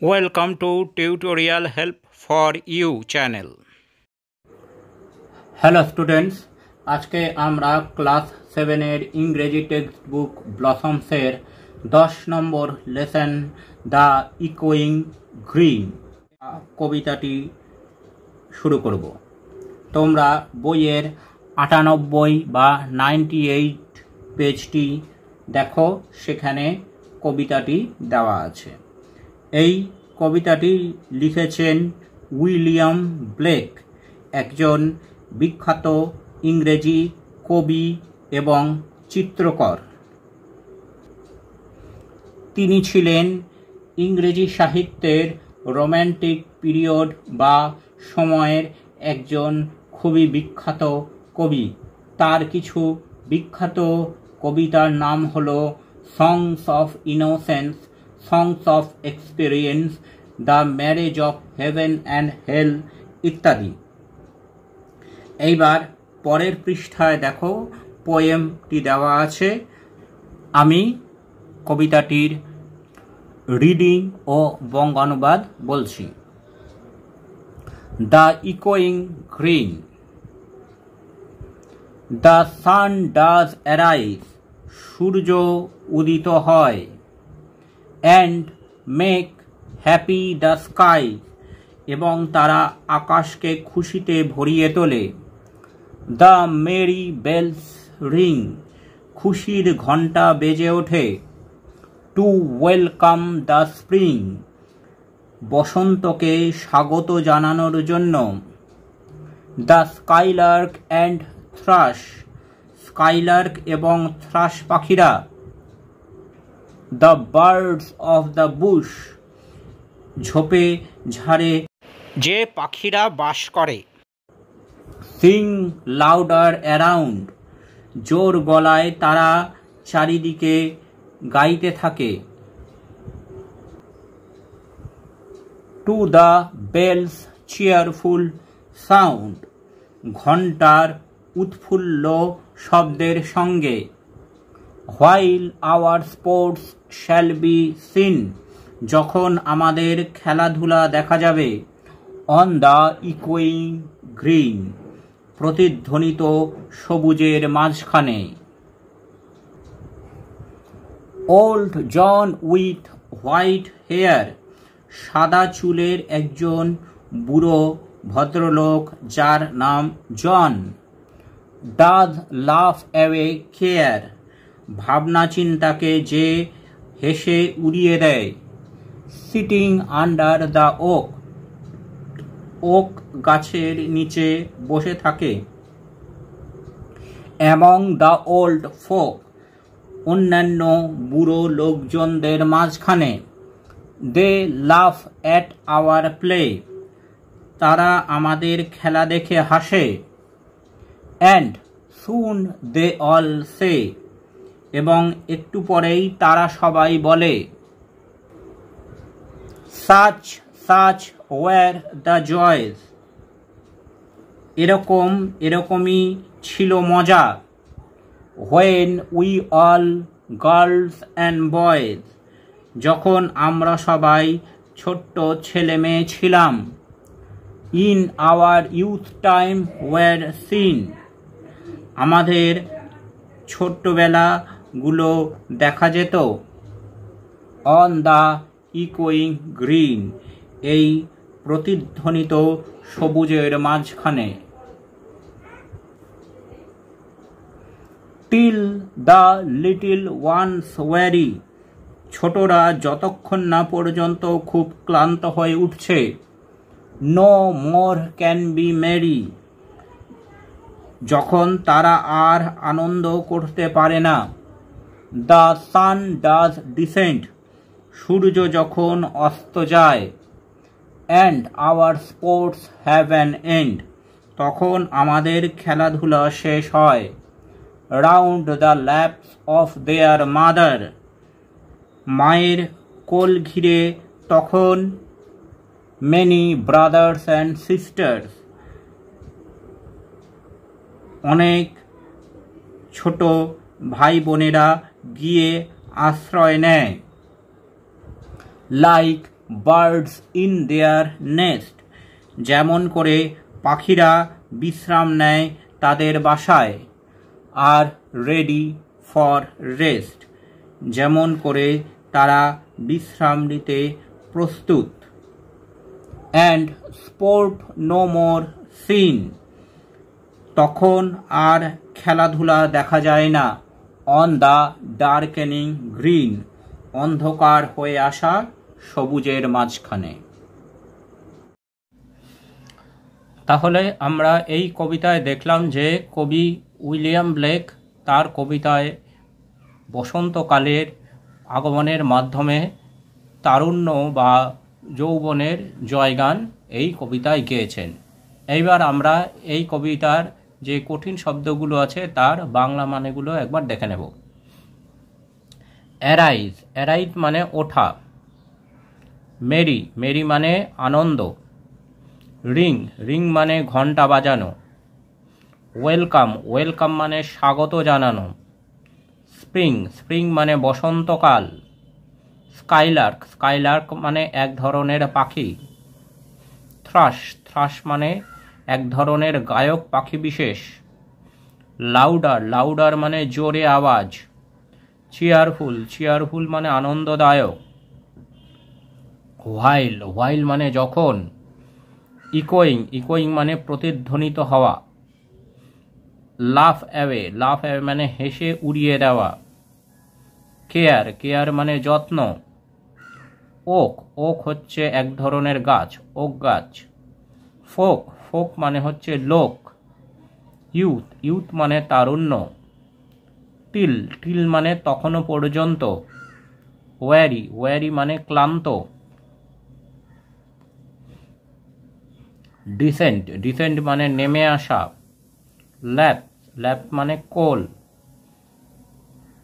Welcome to Tutorial Help for You channel. Hello students, আজকে আমরা class 7 এর ইংরেজি টেক্সট বুক ব্লসমসের 10 নম্বর লেসন দ্য ইকোয়িং গ্রিন কবিতাটি শুরু করব। তোমরা বইয়ের 98 বা 98 পেজটি দেখো, সেখানে কবিতাটি দেওয়া আছে। এই কবিতাটি লিখেছেন উইলিয়াম ব্লেক, একজন বিখ্যাত ইংরেজি কবি এবং চিত্রকর। তিনি ছিলেন ইংরেজি সাহিত্যের রোম্যান্টিক পিরিয়ড বা সময়ের একজন খুবই বিখ্যাত কবি। তার কিছু বিখ্যাত কবিতার নাম হলো songs of innocence, songs of experience, the marriage of heaven and hell ইত্যাদি। এইবার পরের পৃষ্ঠায় দেখো, পোয়েমটি দেওয়া আছে। আমি কবিতাটির রিডিং ও বঙ্গানুবাদ বলছি। দ্য ইকোয়িং green. The sun does arise, সূর্য উদিত হয়। And make happy the sky, এবং তারা আকাশকে খুশিতে ভরিয়ে তোলে। দ্য মেরি বেলস রিং, খুশির ঘণ্টা বেজে ওঠে। টু ওয়েলকাম দ্য স্প্রিং, বসন্তকে স্বাগত জানানোর জন্য। The skylark and thrush, skylark এবং থ্রাশ পাখিরা। The birds of the bush, ঝোপে ঝাড়ে যে পাখিরা বাস করে। সিং লাউডার অ্যারাউন্ড, জোর গলায় তারা চারিদিকে গাইতে থাকে। To the bells cheerful sound, ঘণ্টার উৎফুল্ল শব্দের সঙ্গে। While our sports shall be seen, যখন আমাদের খেলাধুলা দেখা যাবে। অন দ্য ইকোয়িং গ্রিন, প্রতিধ্বনিত সবুজের মাঝখানে। Old John with white hair, সাদা চুলের একজন বুড়ো ভদ্রলোক যার নাম John. Does laugh away care, ভাবনা চিন্তাকে যে হেসে উড়িয়ে দেয়। Sitting under the oak, oak গাছের নিচে বসে থাকে। অ্যামং দ্য ওল্ড ফোক, অন্যান্য বুড়ো লোকজনদের মাঝখানে। দে লাফ অ্যাট আওয়ার প্লে, তারা আমাদের খেলা দেখে হাসে। অ্যান্ড সুন দে অল সে, এবং একটু পরেই তারা সবাই বলে। Such such war the joys, এরকমই ছিল মজা। When we all girls and boys, যখন আমরা সবাই ছোট্ট ছেলে মেয়ে ছিলাম। In our youth time were seen, আমাদের ছোট্টবেলাগুলো দেখা যেত। অন দ্য ইকোয়িং গ্রিন, এই প্রতিধ্বনিত সবুজের মাঝখানে। Till the little ones weary, ছোটরা যতক্ষণ না পর্যন্ত খুব ক্লান্ত হয়ে উঠছে। No more can be merry, যখন তারা আর আনন্দ করতে পারে না। দ্য সান ডাজ ডিসেন্ট, সূর্য যখন অস্ত যায়। And our sports have an end, তখন আমাদের খেলাধুলা শেষ হয়। Round the laps of their mother, মায়ের কোল ঘিরে তখন। মেনি ব্রাদার্স অ্যান্ড সিস্টার্স, অনেক ছোট ভাই বোনেরা গিয়ে আশ্রয় নেয়। Like birds in their nest, যেমন করে পাখিরা বিশ্রাম নেয় তাদের বাসায়। আর রেডি ফর রেস্ট, যেমন করে তারা বিশ্রাম নিতে প্রস্তুত। And sport no more seen, তখন আর খেলাধুলা দেখা যায় না। অন দ্য ডার্কেনিং গ্রিন, অন্ধকার হয়ে আসা সবুজের মাঝখানে। তাহলে আমরা এই কবিতায় দেখলাম যে কবি উইলিয়াম ব্লেক তার কবিতায় বসন্তকালের আগমনের মাধ্যমে তারুণ্য বা যৌবনের জয়গান এই কবিতায় গেয়েছেন। এইবার আমরা এই কবিতার যে কঠিন শব্দগুলো আছে তার বাংলা মানেগুলো একবার দেখে নেব। অ্যারাইজ, অ্যারাইজ মানে ওঠা। মেরি, মেরি মানে আনন্দ। রিং, রিং মানে ঘণ্টা বাজানো। ওয়েলকাম, ওয়েলকাম মানে স্বাগত জানানো। স্প্রিং, স্প্রিং মানে বসন্তকাল। স্কাইলার্ক, স্কাইলার্ক মানে এক ধরনের পাখি। থ্রাশ, থ্রাশ মানে এক ধরনের গায়ক পাখি বিশেষ। লাউডার, লাউডার মানে জোরে আওয়াজ। চিয়ারফুল, চিয়ারফুল মানে আনন্দদায়ক। হোয়াইল, হোয়াইল মানে যখন। ইকোয়িং, ইকোয়িং মানে প্রতিধ্বনিত হওয়া। লাফ অ্যাওয়ে, লাফ অ্যাওয়ে মানে হেসে উড়িয়ে দেওয়া। কেয়ার, কেয়ার মানে যত্ন। ওক, ওক হচ্ছে এক ধরনের গাছ, ওক গাছ। ফোক, ফোক মানে হচ্ছে লোক। ইউথ, ইউথ মানে তারুণ্য। টিল, টিল মানে তখনও পর্যন্ত। ওয়ারি, ওয়ারি মানে ক্লান্ত। ডিসেন্ট, ডিসেন্ট মানে নেমে আসা। ল্যাপ, ল্যাপ মানে কোল।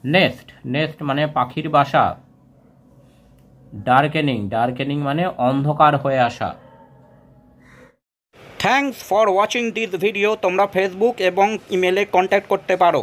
নেস্ট, নেস্ট মানে পাখির বাসা। ডার্কেনিং, ডার্কেনিং মানে অন্ধকার হয়ে আসা। Thanks for watching this video. তোমরা ফেসবুক এবং ইমেলে কন্ট্যাক্ট করতে পারো।